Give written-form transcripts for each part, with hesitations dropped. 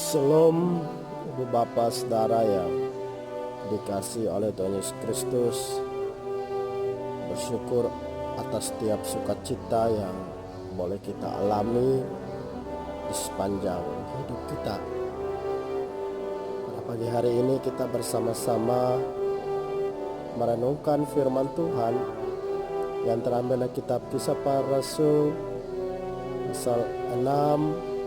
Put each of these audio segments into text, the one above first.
Shalom, Ibu Bapak Saudara yang dikasihi oleh Tuhan Yesus Kristus. Bersyukur atas setiap sukacita yang boleh kita alami di sepanjang hidup kita. Pada pagi hari ini kita bersama-sama merenungkan firman Tuhan yang terambil dari kitab Kisah Para Rasul pasal 6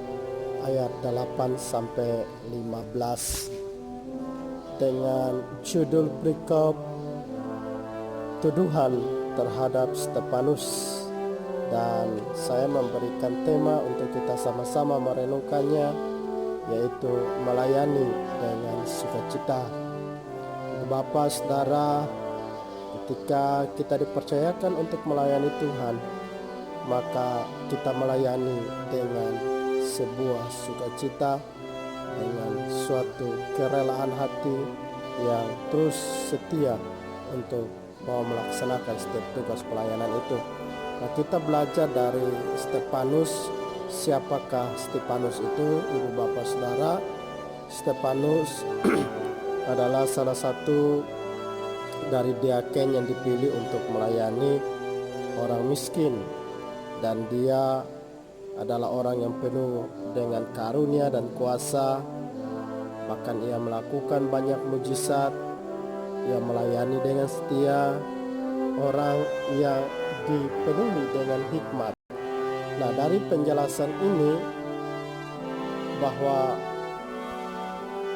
ayat 8 sampai 15 dengan judul berikut tuduhan terhadap Stefanus, dan saya memberikan tema untuk kita sama-sama merenungkannya, yaitu melayani dengan sukacita. Bapak, Saudara, ketika kita dipercayakan untuk melayani Tuhan, maka kita melayani dengan sebuah sukacita, dengan suatu kerelaan hati yang terus setia untuk mau melaksanakan setiap tugas pelayanan itu. Nah, kita belajar dari Stefanus. Siapakah Stefanus itu, Ibu Bapak Saudara? Stefanus adalah salah satu dari diaken yang dipilih untuk melayani orang miskin, dan dia adalah orang yang penuh dengan karunia dan kuasa. Bahkan ia melakukan banyak mujizat. Ia melayani dengan setia, orang yang dipenuhi dengan hikmat. Nah, dari penjelasan ini bahwa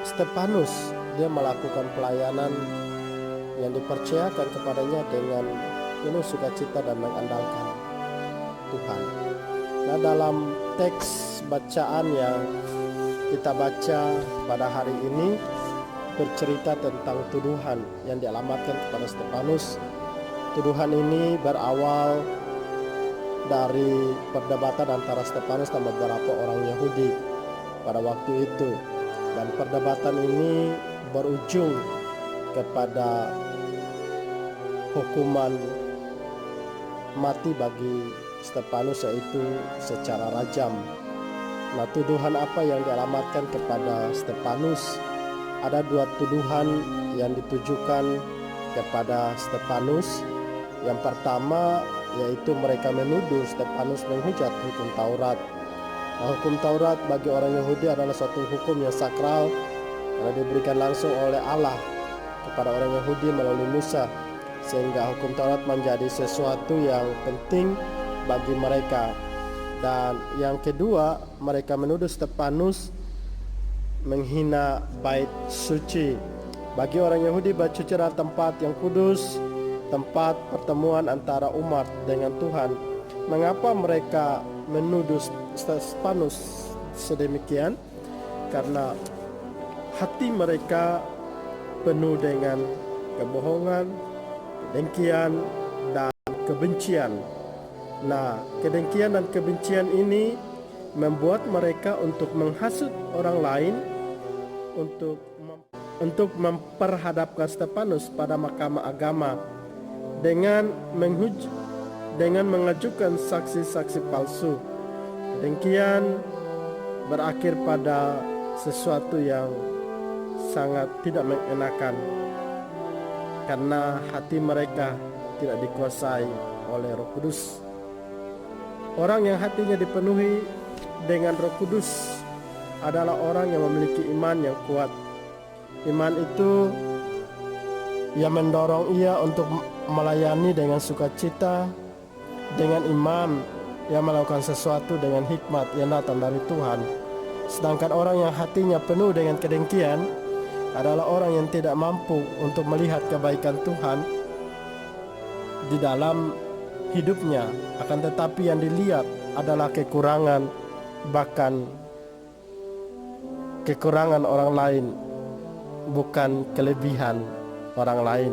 Stefanus dia melakukan pelayanan yang dipercayakan kepadanya dengan penuh sukacita dan mengandalkan Tuhan. Nah, dalam teks bacaan yang kita baca pada hari ini bercerita tentang tuduhan yang dialamatkan kepada Stefanus. Tuduhan ini berawal dari perdebatan antara Stefanus dan beberapa orang Yahudi pada waktu itu, dan perdebatan ini berujung kepada hukuman mati bagi Stefanus, yaitu secara rajam. Nah, tuduhan apa yang dialamatkan kepada Stefanus? Ada dua tuduhan yang ditujukan kepada Stefanus. Yang pertama yaitu mereka menuduh Stefanus menghujat hukum Taurat. Nah, hukum Taurat bagi orang Yahudi adalah suatu hukum yang sakral karena diberikan langsung oleh Allah kepada orang Yahudi melalui Musa, sehingga hukum Taurat menjadi sesuatu yang penting bagi mereka. Dan yang kedua, mereka menuduh Stefanus menghina bait suci. Bagi orang Yahudi, bait suci adalah tempat yang kudus, tempat pertemuan antara umat dengan Tuhan. Mengapa mereka menuduh Stefanus sedemikian? Karena hati mereka penuh dengan kebohongan, kedengkian, dan kebencian. Nah, kedengkian dan kebencian ini membuat mereka untuk menghasut orang lain untuk memperhadapkan Stefanus pada mahkamah agama dengan mengajukan saksi-saksi palsu. Kedengkian berakhir pada sesuatu yang sangat tidak mengenakan, karena hati mereka tidak dikuasai oleh Roh Kudus. Orang yang hatinya dipenuhi dengan Roh Kudus adalah orang yang memiliki iman yang kuat. Iman itu yang mendorong ia untuk melayani dengan sukacita. Dengan iman ia melakukan sesuatu dengan hikmat yang datang dari Tuhan. Sedangkan orang yang hatinya penuh dengan kedengkian adalah orang yang tidak mampu untuk melihat kebaikan Tuhan di dalam hidupnya, akan tetapi yang dilihat adalah kekurangan, bahkan kekurangan orang lain, bukan kelebihan orang lain.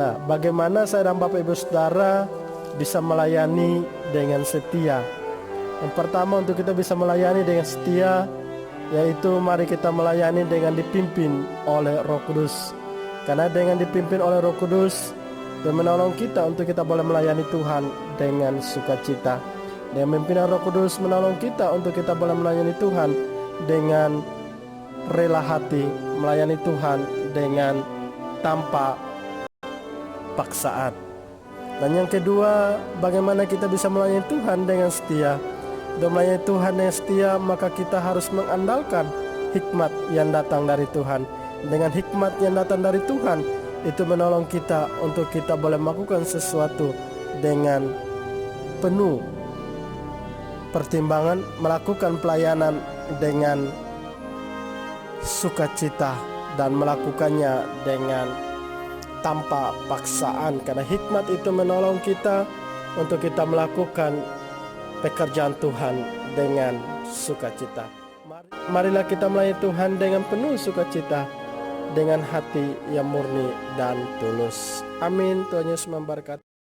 Nah, bagaimana saya dan Bapak Ibu Saudara bisa melayani dengan setia? Yang pertama, untuk kita bisa melayani dengan setia, yaitu mari kita melayani dengan dipimpin oleh Roh Kudus. Karena dengan dipimpin oleh Roh Kudus, Dia menolong kita untuk kita boleh melayani Tuhan dengan sukacita. Dengan pimpinan Roh Kudus menolong kita untuk kita boleh melayani Tuhan dengan rela hati melayani Tuhan dengan tanpa paksaan. Dan yang kedua, bagaimana kita bisa melayani Tuhan dengan setia. Untuk melayani Tuhan dengan setia, maka kita harus mengandalkan hikmat yang datang dari Tuhan. Dengan hikmat yang datang dari Tuhan, itu menolong kita untuk kita boleh melakukan sesuatu dengan penuh pertimbangan, melakukan pelayanan dengan sukacita dan melakukannya dengan tanpa paksaan, karena hikmat itu menolong kita untuk kita melakukan pekerjaan Tuhan dengan sukacita. Marilah kita melayani Tuhan dengan penuh sukacita, dengan hati yang murni dan tulus. Amin. Tuhan Yesus memberkati.